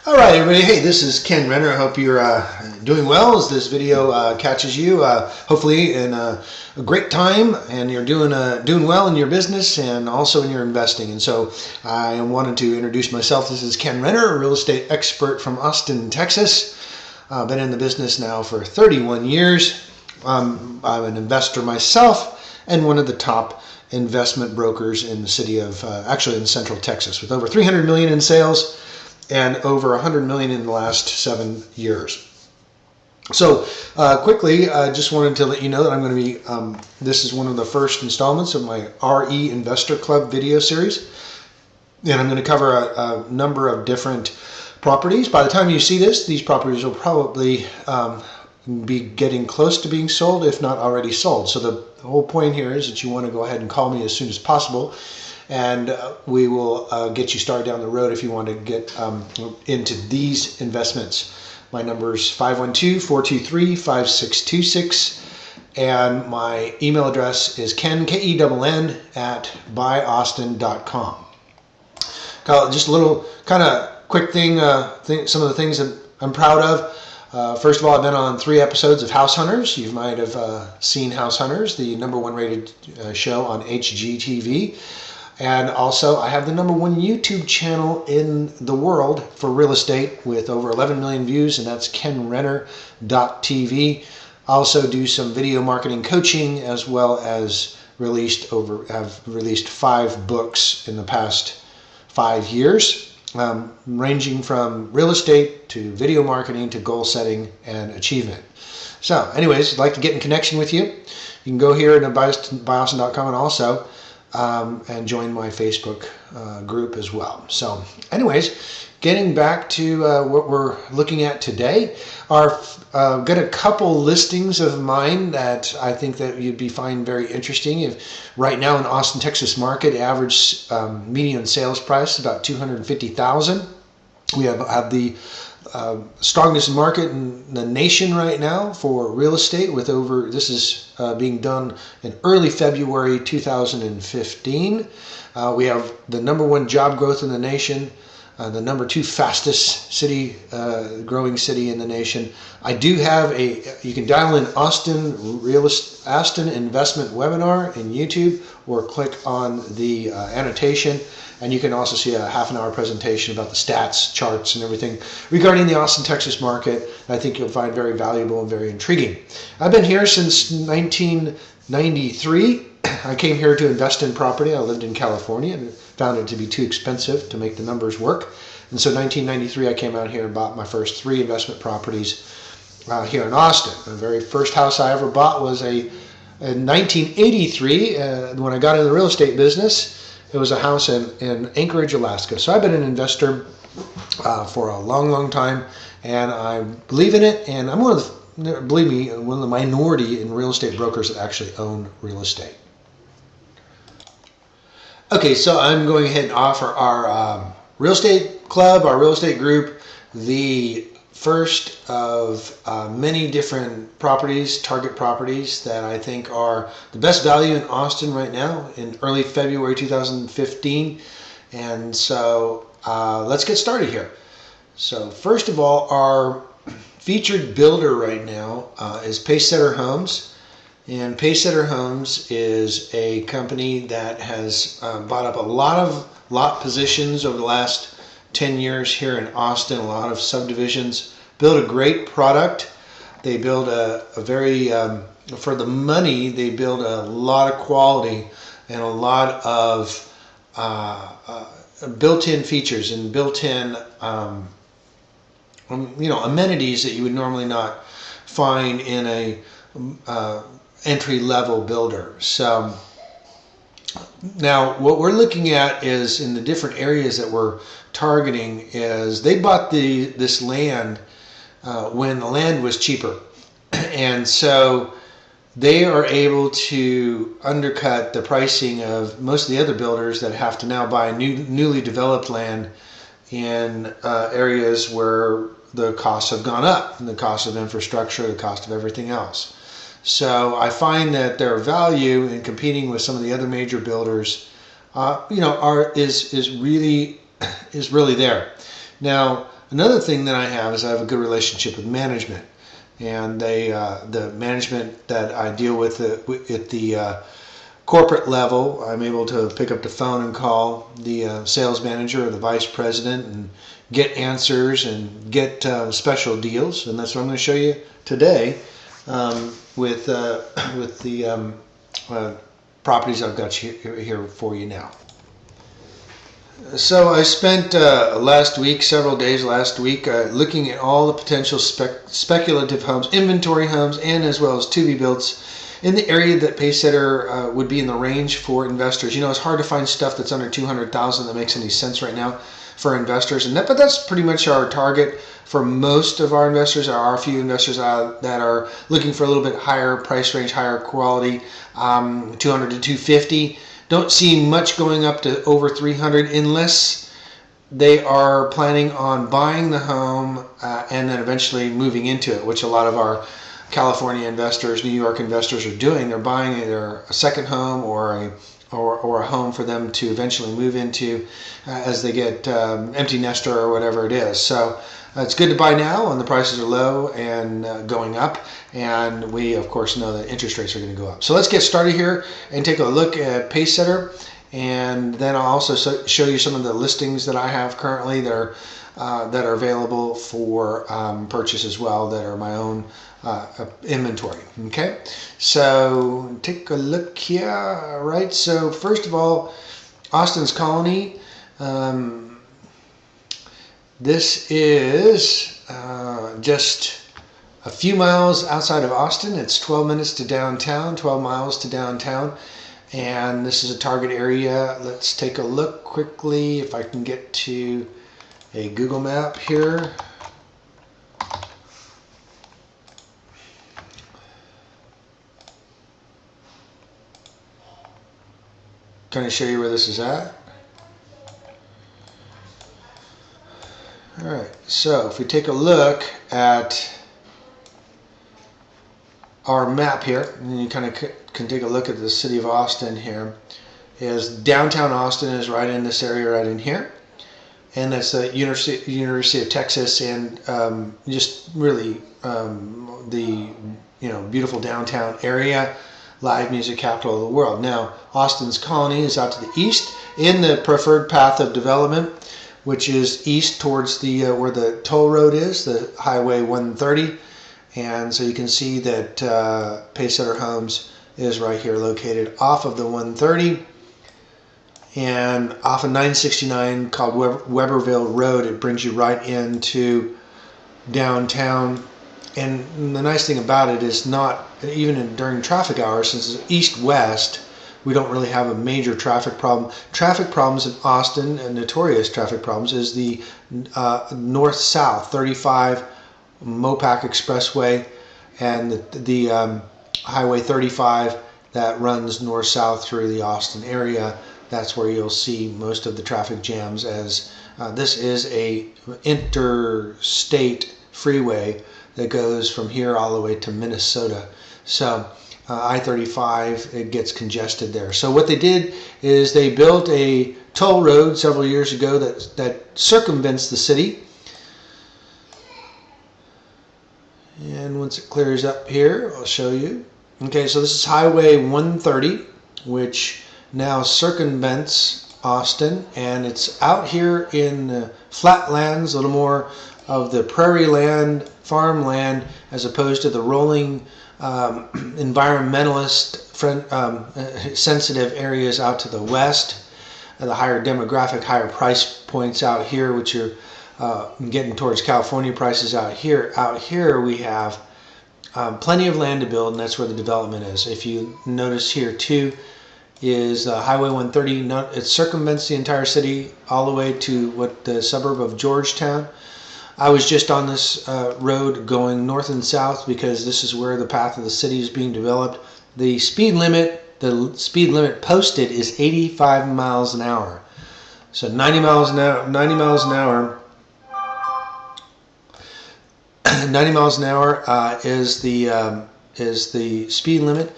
All right, everybody. Hey, this is Ken Renner. I hope you're doing well as this video catches you. Hopefully in a great time, and you're doing well in your business and also in your investing. And so I wanted to introduce myself. This is Ken Renner, a real estate expert from Austin, Texas. I've been in the business now for 31 years. I'm an investor myself and one of the top investment brokers in the city of, actually in Central Texas, with over 300 million in sales and over 100 million in the last 7 years. So quickly, I just wanted to let you know that I'm going to be, this is one of the first installments of my RE Investor Club video series. And I'm going to cover a number of different properties. By the time you see this, these properties will probably be getting close to being sold, if not already sold. So the whole point here is that you want to go ahead and call me as soon as possible, and we will get you started down the road if you want to get into these investments. My number is 512-423-5626, and my email address is ken, K-E-N-N, @buyaustin.com. Just a little kind of quick thing, some of the things that I'm proud of. First of all, I've been on 3 episodes of House Hunters. You might have seen House Hunters, the #1 rated show on HGTV. And also, I have the #1 YouTube channel in the world for real estate with over 11 million views, and that's kenrenner.tv. I also do some video marketing coaching, as well as have released 5 books in the past 5 years. Ranging from real estate to video marketing to goal setting and achievement. So anyways, if you'd like to get in connection with you, you can go here to buyaustin.com and also and join my Facebook group as well. So anyways, getting back to what we're looking at today, I've got a couple listings of mine that I think that you'd find very interesting. Right now in Austin, Texas market, average median sales price is about $250,000. We have the strongest market in the nation right now for real estate, with this is being done in early February 2015. We have the #1 job growth in the nation, the #2 fastest city, growing city in the nation. I do have you can dial in Austin Investment Webinar in YouTube, or click on the annotation, and you can also see a half-an-hour presentation about the stats, charts, and everything regarding the Austin, Texas market. I think you'll find very valuable and very intriguing. I've been here since 1993. I came here to invest in property. I lived in California and found it to be too expensive to make the numbers work. And so 1993, I came out here and bought my first 3 investment properties here in Austin. The very first house I ever bought was in 1983. When I got into the real estate business, it was a house in Anchorage, Alaska. So I've been an investor for a long, long time, and I believe in it. And I'm one of the minority in real estate brokers that actually own real estate. Okay, so I'm going ahead and offer our real estate club, our real estate group, the first of many different properties, target properties, that I think are the best value in Austin right now in early February 2015. And so let's get started here. So first of all, our featured builder right now is Pacesetter Homes. And Pacesetter Homes is a company that has bought up a lot of lot positions over the last 10 years here in Austin, a lot of subdivisions, build a great product. They build a very, for the money, they build a lot of quality and a lot of built-in features and built-in amenities that you would normally not find in a entry-level builder. So now what we're looking at is, in the different areas that we're targeting, is they bought this land when the land was cheaper, and so they are able to undercut the pricing of most of the other builders that have to now buy newly developed land in areas where the costs have gone up, and the cost of infrastructure, the cost of everything else. So I find that their value in competing with some of the other major builders, is really there. Now, another thing that I have is I have a good relationship with management, and the management that I deal with at the corporate level, I'm able to pick up the phone and call the sales manager or the vice president and get answers and get special deals, and that's what I'm going to show you today with the properties I've got here for you now. So I spent several days last week, looking at all the potential speculative homes, inventory homes, and as well as to-be-builts in the area that Pacesetter would be in the range for investors. You know, it's hard to find stuff that's under $200,000 that makes any sense right now for investors, but that's pretty much our target for most of our investors. There are a few investors that are looking for a little bit higher price range, higher quality, 200 to 250. Don't see much going up to over 300 unless they are planning on buying the home and then eventually moving into it, which a lot of our California investors, New York investors are doing. They're buying either a second home or a home for them to eventually move into as they get empty nester or whatever it is. So it's good to buy now, and the prices are low and going up, and we of course know that interest rates are going to go up. So let's get started here and take a look at Pacesetter, and then I'll also show you some of the listings that I have currently that are available for purchase as well, that are my own inventory. Okay, so take a look here. All right, so first of all, Austin's Colony. This is just a few miles outside of Austin. It's 12 minutes to downtown, 12 miles to downtown, and this is a target area. Let's take a look quickly if I can get to a Google map here. Kind of show you where this is at. All right, so if we take a look at our map here, and you kind of can take a look at the city of Austin here, is downtown Austin is right in this area right in here, and that's the University of Texas, and just really the beautiful downtown area, live music capital of the world. Now, Austin's Colony is out to the east in the preferred path of development, which is east towards the where the toll road is, the Highway 130, and so you can see that Pacesetter Homes is right here, located off of the 130 and off of 969 called Weberville Road. It brings you right into downtown, and the nice thing about it is not even during traffic hours, since it's east-west. We don't really have a major traffic problem. Traffic problems in Austin, and notorious traffic problems, is the north-south 35 Mopac Expressway and the Highway 35 that runs north-south through the Austin area. That's where you'll see most of the traffic jams, as this is a interstate freeway that goes from here all the way to Minnesota. So I-35, it gets congested there. So what they did is they built a toll road several years ago that circumvents the city. And once it clears up here, I'll show you. Okay, so this is Highway 130, which now circumvents Austin, and it's out here in the flatlands, a little more of the prairie land, farmland, as opposed to the rolling environmentalist sensitive areas out to the west, the higher demographic, higher price points out here, which are getting towards California prices out here. Out here we have plenty of land to build, and that's where the development is. If you notice here too, is Highway 130. It circumvents the entire city all the way to the suburb of Georgetown. I was just on this road going north and south because this is where the path of the city is being developed. The speed limit posted is 85 miles an hour. So 90 miles an hour, 90 miles an hour is the speed limit,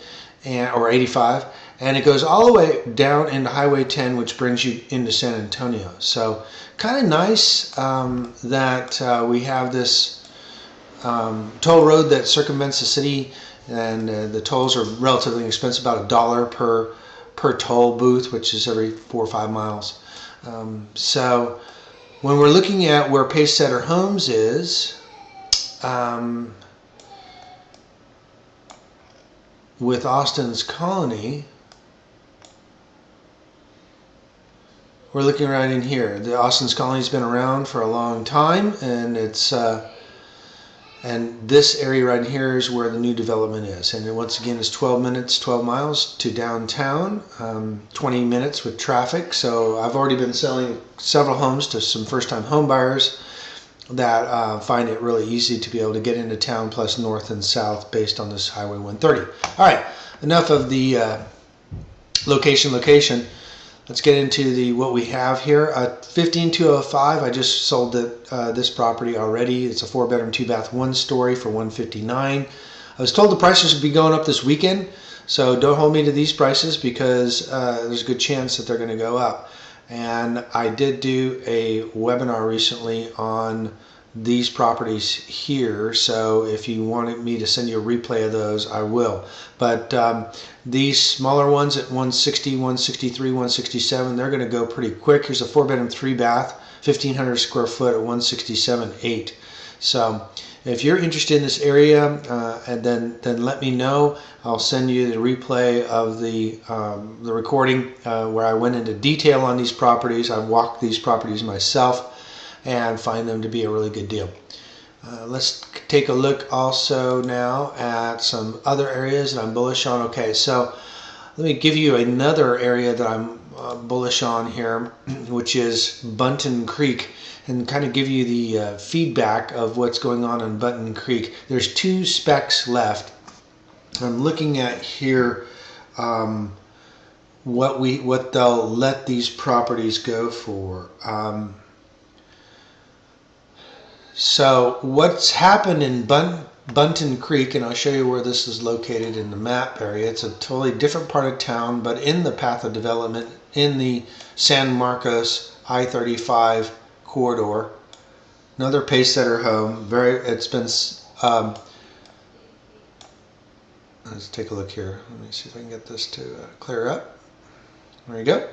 or 85, and it goes all the way down into Highway 10, which brings you into San Antonio. So kind of nice that we have this toll road that circumvents the city, and the tolls are relatively expensive, about $1 per toll booth, which is every 4 or 5 miles. So when we're looking at where Pacesetter Homes is, with Austin's Colony, we're looking right in here. The Austin's Colony's been around for a long time, and it's and this area right here is where the new development is. And once again, it's 12 miles to downtown, 20 minutes with traffic. So I've already been selling several homes to some first-time home buyers that find it really easy to be able to get into town, plus north and south based on this Highway 130. All right, enough of the location. Let's get into what we have here. 15205. I just sold this property already. It's a 4-bedroom, 2-bath, 1-story for $159,000. I was told the prices would be going up this weekend, so don't hold me to these prices, because there's a good chance that they're going to go up. And I did do a webinar recently on these properties here, so if you wanted me to send you a replay of those, I will. But these smaller ones at 160, 163, 167, they're going to go pretty quick. Here's a 4-bedroom, 3-bath, 1,500 square foot at 167.8. So if you're interested in this area, and then let me know. I'll send you the replay of the recording where I went into detail on these properties. I've walked these properties myself and find them to be a really good deal. Let's take a look also now at some other areas that I'm bullish on. Okay, so let me give you another area that I'm bullish on here, which is Bunton Creek, and kind of give you the feedback of what's going on in Bunton Creek. There's 2 specs left. I'm looking at here what they'll let these properties go for. So what's happened in Bunton Creek, and I'll show you where this is located in the map area. It's a totally different part of town, but in the path of development in the San Marcos I-35 corridor. Another Pacesetter home. It's been let's take a look here. Let me see if I can get this to clear up. There you go.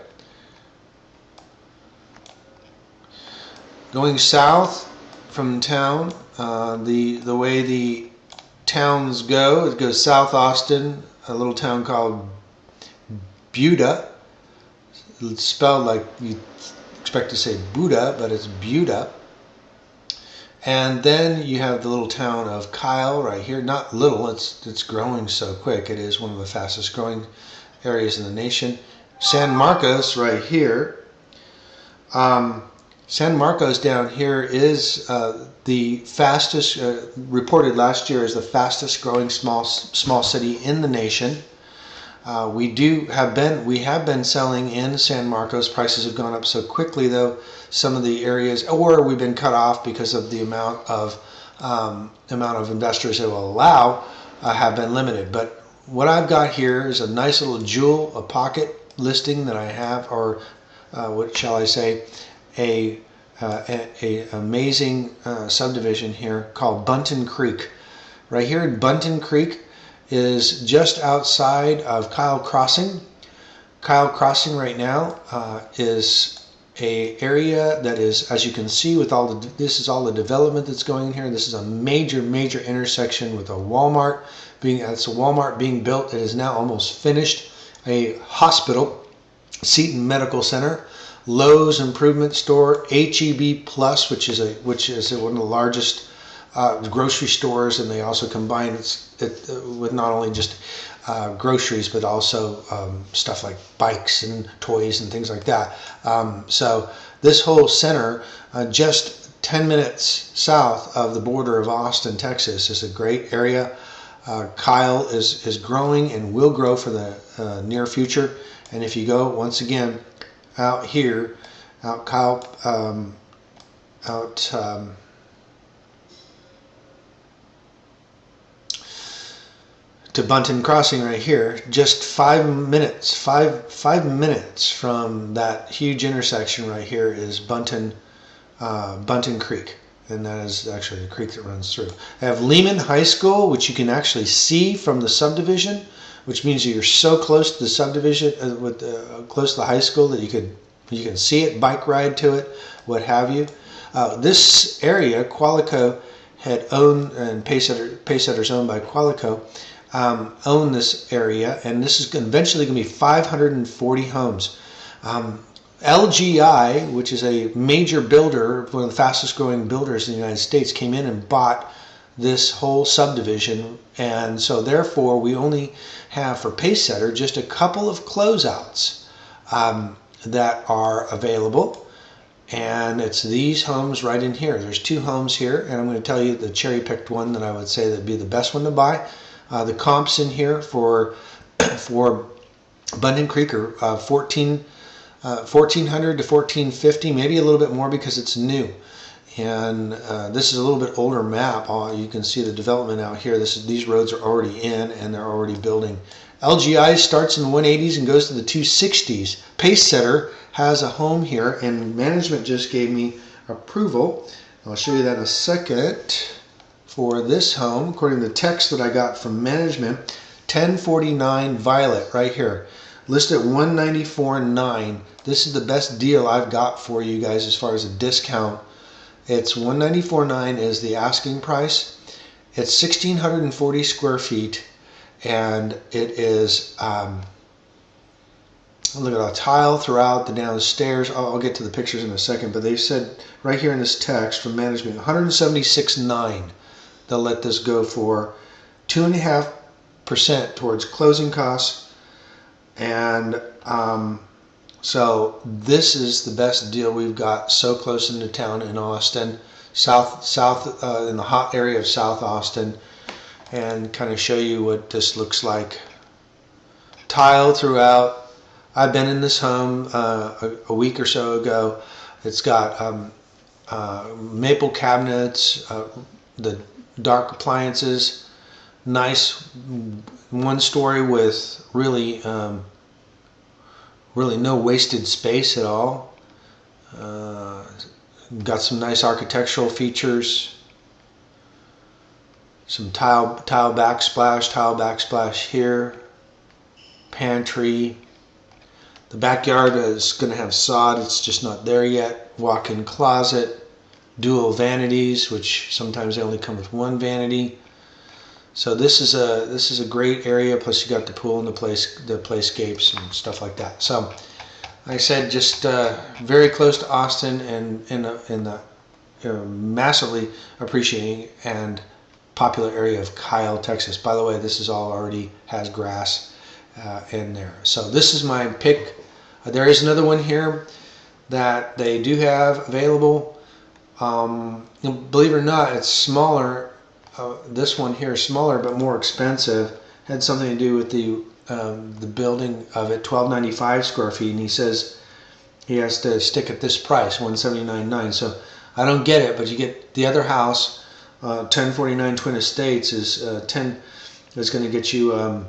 Going south from town, the way the towns go, it goes South Austin, a little town called Buda. It's spelled like you expect to say Buddha, but it's Buda. And then you have the little town of Kyle right here. Not little, it's growing so quick. It is one of the fastest growing areas in the nation. San Marcos right here. San Marcos down here is the fastest, reported last year as the fastest growing small city in the nation. We have been selling in San Marcos. Prices have gone up so quickly, though. Some of the areas, or we've been cut off because of the amount of investors they will allow, have been limited. But what I've got here is a nice little jewel, a pocket listing that I have, or what shall I say, a amazing subdivision here called Bunton Creek. Right here in Bunton Creek is just outside of Kyle Crossing. Kyle Crossing right now is a area that is, as you can see, with this is all the development that's going in here. This is a major intersection with a Walmart being built. It is now almost finished. A hospital, Seton Medical Center, Lowe's Improvement Store, HEB Plus, which is one of the largest grocery stores, and they also combine it with not only just groceries, but also stuff like bikes and toys and things like that. So this whole center, just 10 minutes south of the border of Austin, Texas, is a great area. Kyle is growing and will grow for the near future. And if you go, once again, out here, out Kyle, to Bunton Crossing right here, just 5 minutes, five minutes from that huge intersection right here is Bunton Creek, and that is actually the creek that runs through. I have Lehman High School, which you can actually see from the subdivision, which means you're so close to the subdivision, close to the high school, that you can see it, bike ride to it, what have you. This area, Qualico had owned, and Pacesetter's owned by Qualico, own this area, and this is eventually going to be 540 homes. LGI, which is a major builder, one of the fastest growing builders in the United States, came in and bought this whole subdivision, and so therefore we only have for Pacesetter just a couple of closeouts that are available, and it's these homes right in here. There's 2 homes here, and I'm going to tell you the cherry picked one that I would say that would be the best one to buy. The comps in here for Bunton Creek are 1400 to 1450, maybe a little bit more because it's new. And this is a little bit older map. You can see the development out here. These roads are already in and they're already building. LGI starts in the 180s and goes to the 260s. Pacesetter has a home here, and management just gave me approval. I'll show you that in a second. For this home, according to the text that I got from management, 1049 Violet right here, listed at $194.9. This is the best deal I've got for you guys as far as a discount. It's $194.9 is the asking price. It's 1,640 square feet, and it is look at a tile throughout the downstairs. I'll get to the pictures in a second, but they said right here in this text from management, $176.9. They'll let this go for 2.5% towards closing costs, and so this is the best deal we've got so close into town in Austin, south in the hot area of South Austin, and kind of show you what this looks like. Tile throughout. I've been in this home a week or so ago. It's got maple cabinets, the dark appliances, nice 1-story with really no wasted space at all. Got some nice architectural features, some tile backsplash here, pantry. The backyard is going to have sod, it's just not there yet. Walk-in closet, dual vanities, which sometimes they only come with 1 vanity. So this is a great area. Plus you got the pool and the playscapes and stuff like that. So like I said, just very close to Austin, and in the massively appreciating and popular area of Kyle, Texas. By the way, this is all already has grass in there. So this is my pick. There is another one here that they do have available. Believe it or not, it's smaller. This one here is smaller but more expensive. Had something to do with the building of it, 1295 square feet, and he says he has to stick at this price, $179.9. So I don't get it, but you get the other house, 1049 Twin Estates is going to get you a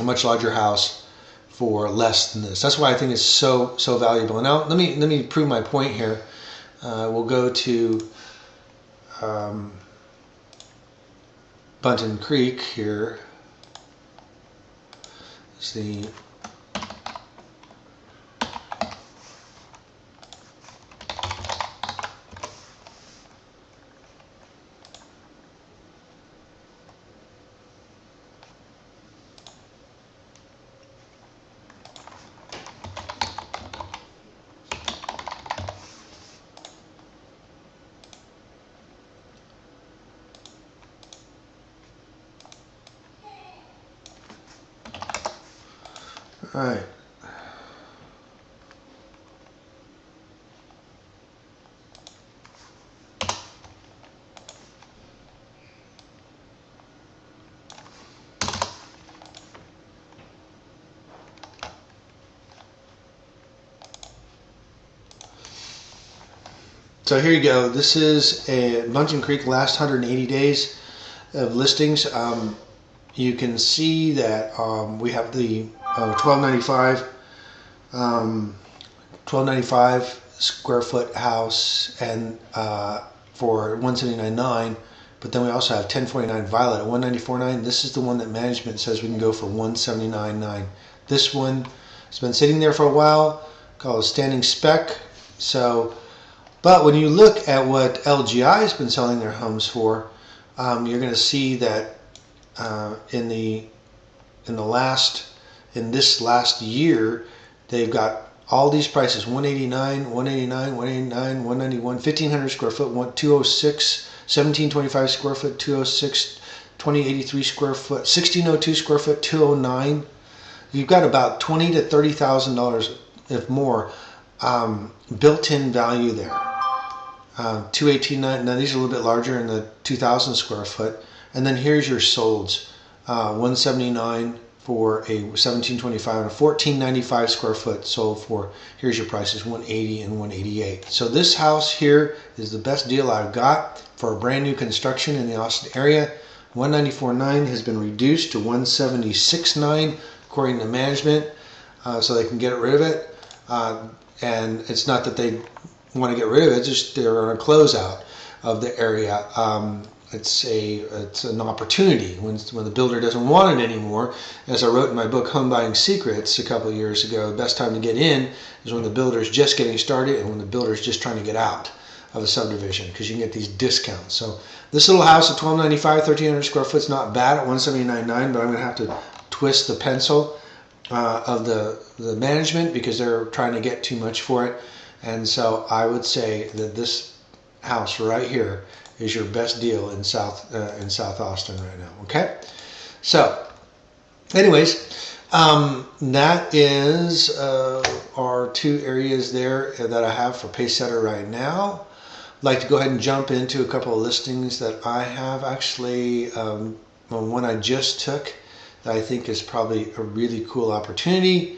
much larger house for less than this. That's why I think it's so valuable. Now let me prove my point here. We'll go to Bunton Creek here. See, all right. So here you go. This is a Bunton Creek last 180 days. of listings. You can see that we have the 1295 square foot house and for 179.9, but then we also have 1049 Violet at 194.9. This is the one that management says we can go for 179.9. This one has been sitting there for a while, called a standing spec. So, but when you look at what LGI has been selling their homes for, you're going to see that in this last year, they've got all these prices: 189, 189, 189, 191, 1500 square foot, 206, 1725 square foot, 206, 2083 square foot, 1602 square foot, 209. You've got about $20,000 to $30,000, if more, built-in value there. 218. Now these are a little bit larger in the 2,000 square foot, and then here's your solds: 179 for a 1725 and a 1495 square foot sold for, here's your prices, 180 and 188. So this house here is the best deal I've got for a brand new construction in the Austin area. 194.9 has been reduced to 176.9 according to management, so they can get rid of it. And it's not that they want to get rid of it, just they're on a closeout of the area. It's an opportunity when the builder doesn't want it anymore. As I wrote in my book Home Buying Secrets a couple of years ago, the best time to get in is when the builder is just getting started and when the builder is just trying to get out of a subdivision, because you can get these discounts. So this little house at 1295, 1300 square foot is not bad at 179.9, but I'm going to have to twist the pencil of the management because they're trying to get too much for it. And so I would say that this house right here is your best deal in South Austin right now. Okay, so anyways, that is our two areas there that I have for Pacesetter right now. I'd like to go ahead and jump into a couple of listings that I have. Actually, one I just took that I think is probably a really cool opportunity.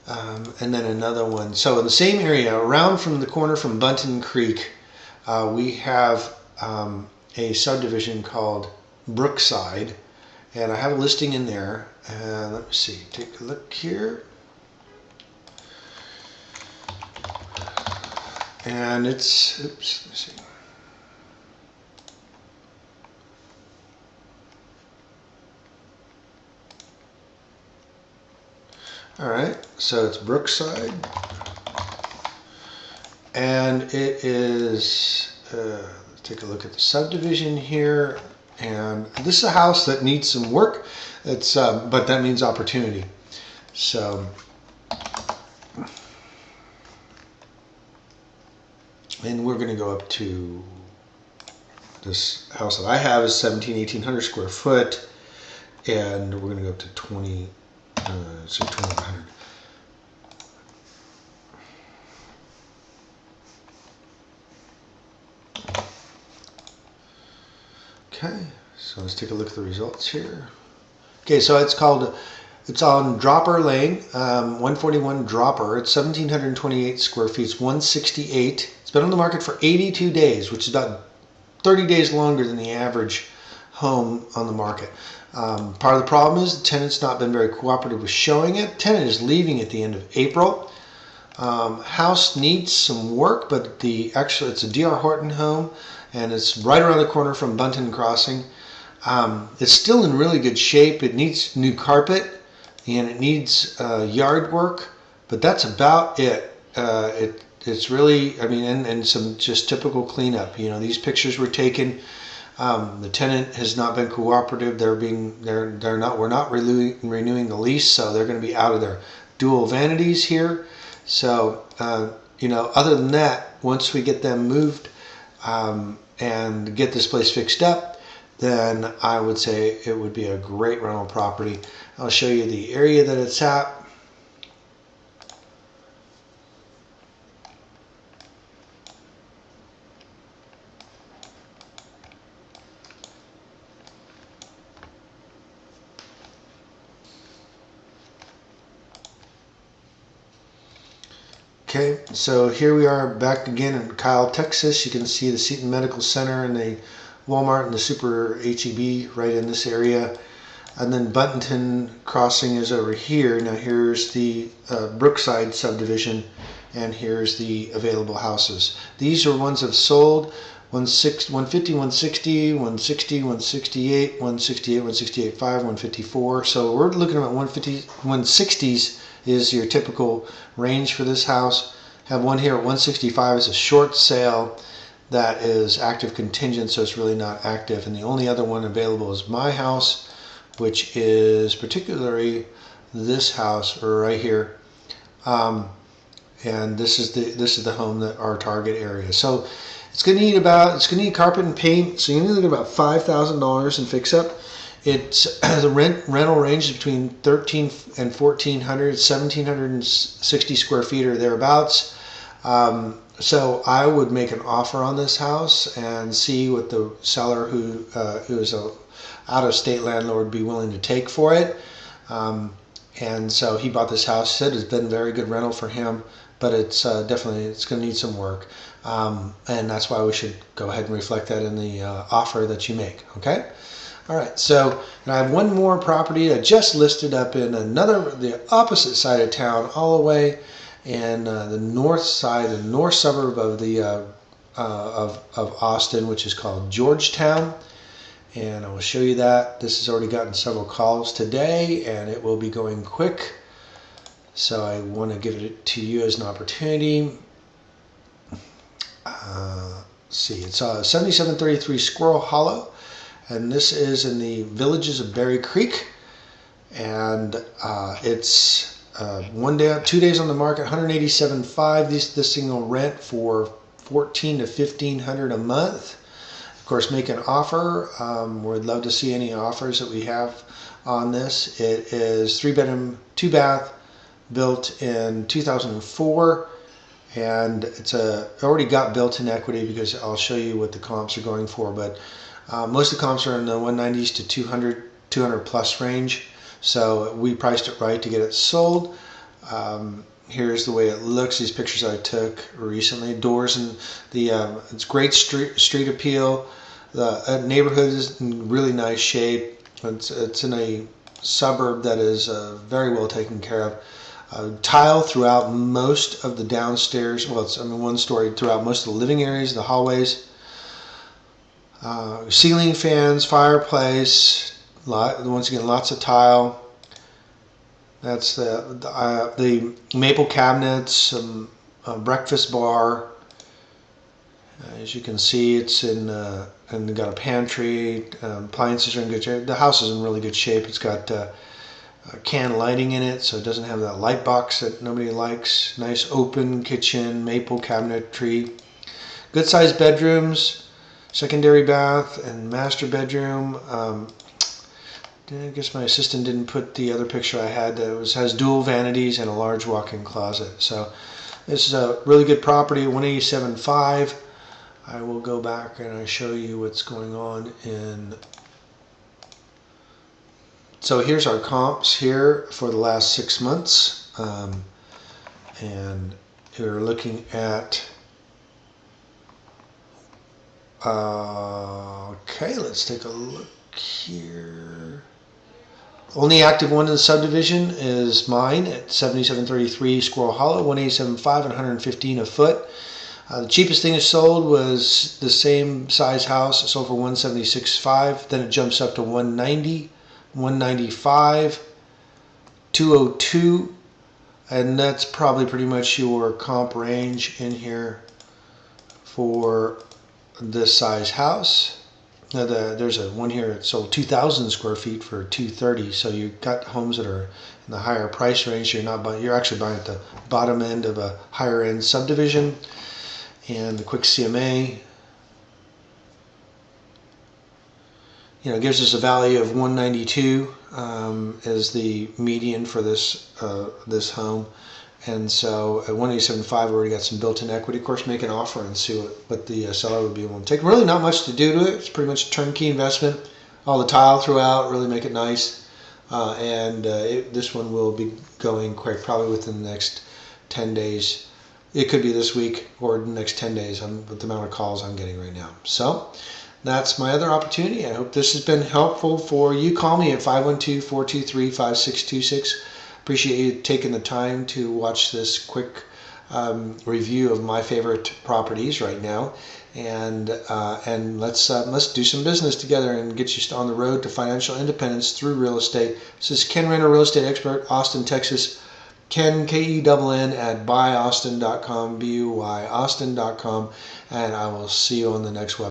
And then another one. So in the same area, around from the corner from Bunton Creek, we have a subdivision called Brookside, and I have a listing in there. And let me see, take a look here. And it's, oops, let me see. All right, so it's Brookside, and it is, let's take a look at the subdivision here, and this is a house that needs some work. It's, but that means opportunity. So, and we're going to go up to, this house that I have is 1800 square foot, and we're going to go up to 2100. Okay, so let's take a look at the results here. Okay, so it's on Dropper Lane, 141 Dropper. It's 1,728 square feet. It's 168. It's been on the market for 82 days, which is about 30 days longer than the average home on the market. Part of the problem is the tenant's not been very cooperative with showing it. Tenant is leaving at the end of April. House needs some work, but it's a DR Horton home, and it's right around the corner from Bunton Crossing. It's still in really good shape. It needs new carpet and it needs yard work, but that's about it. It's really, I mean, and some just typical cleanup. You know, these pictures were taken. The tenant has not been cooperative. We're not renewing the lease, so they're going to be out of their dual vanities here. So, you know, other than that, once we get them moved and get this place fixed up, then I would say it would be a great rental property. I'll show you the area that it's at. Okay, so here we are back again in Kyle, Texas. You can see the Seton Medical Center and the Walmart and the Super HEB right in this area. And then Bunton Crossing is over here. Now here's the Brookside subdivision, and here's the available houses. These are ones that have sold: 150, 160, 160, 168, 168, 168.5, 154. So we're looking at 150, 160s is your typical range for this house. Have one here at 165 is a short sale that is active contingent, so it's really not active. And the only other one available is my house, which is particularly this house right here. And this is the home that our target area. So it's going to need carpet and paint. So you need about $5,000 in fix up. It's the rental range is between 1,300 and 1,400, 1,760 square feet or thereabouts. So I would make an offer on this house and see what the seller, who is a out-of-state landlord, would be willing to take for it. And so he bought this house. Said it's been very good rental for him, but it's definitely it's going to need some work, and that's why we should go ahead and reflect that in the offer that you make. Okay. All right. So and I have one more property I just listed up in the opposite side of town, all the way in the north side, the north suburb of the of Austin, which is called Georgetown. And I will show you that. This has already gotten several calls today, and it will be going quick. So I want to give it to you as an opportunity. Let's see, it's 7733 Squirrel Hollow, and this is in the Villages of Berry Creek. And it's 2 days on the market, $187,500. This thing will rent for $1,400 to $1,500 a month. Of course, make an offer. We'd love to see any offers that we have on this. It is 3-bedroom, 2-bath, built in 2004, and it's already got built-in equity, because I'll show you what the comps are going for. But most of the comps are in the 190s to 200 plus range. So we priced it right to get it sold. Here's the way it looks. These pictures I took recently. Doors and it's great street appeal. The neighborhood is in really nice shape. It's in a suburb that is very well taken care of. Tile throughout most of the downstairs. Well, it's one story throughout most of the living areas, the hallways. Ceiling fans, fireplace. Once again, lots of tile. That's the maple cabinets, breakfast bar. As you can see, it's in and got a pantry. Appliances are in good shape. The house is in really good shape. It's got can lighting in it, so it doesn't have that light box that nobody likes. Nice open kitchen, maple cabinetry. Good sized bedrooms, secondary bath, and master bedroom. I guess my assistant didn't put the other picture I had. That has dual vanities and a large walk-in closet. So this is a really good property, 187.5. I will go back and I show you what's going on in. So here's our comps here for the last 6 months, and we're looking at. Okay, let's take a look here. Only active one in the subdivision is mine at 7733 Squirrel Hollow, 187.5 and 115 a foot. The cheapest thing that sold was the same size house. It sold for 176.5. Then it jumps up to 190, 195, 202, and that's probably pretty much your comp range in here for this size house. Now there's a one here that sold 2,000 square feet for 230. So you've got homes that are in the higher price range. You're actually buying at the bottom end of a higher end subdivision. And the quick CMA, gives us a value of 192 as the median for this this home. And so at 187.5, we already got some built-in equity. Of course, make an offer and see what the seller would be willing to take. Really not much to do to it. It's pretty much a turnkey investment. All the tile throughout, really make it nice. This one will be going quick, probably within the next 10 days. It could be this week or the next 10 days with the amount of calls I'm getting right now. So That's my other opportunity. I hope this has been helpful for you. Call me at 512-423-5626. Appreciate you taking the time to watch this quick review of my favorite properties right now, and let's do some business together and get you on the road to financial independence through real estate. This is Ken Renner, real estate expert, Austin, Texas. Ken, Kenn, at buyaustin.com, buyaustin.com, and I will see you on the next website.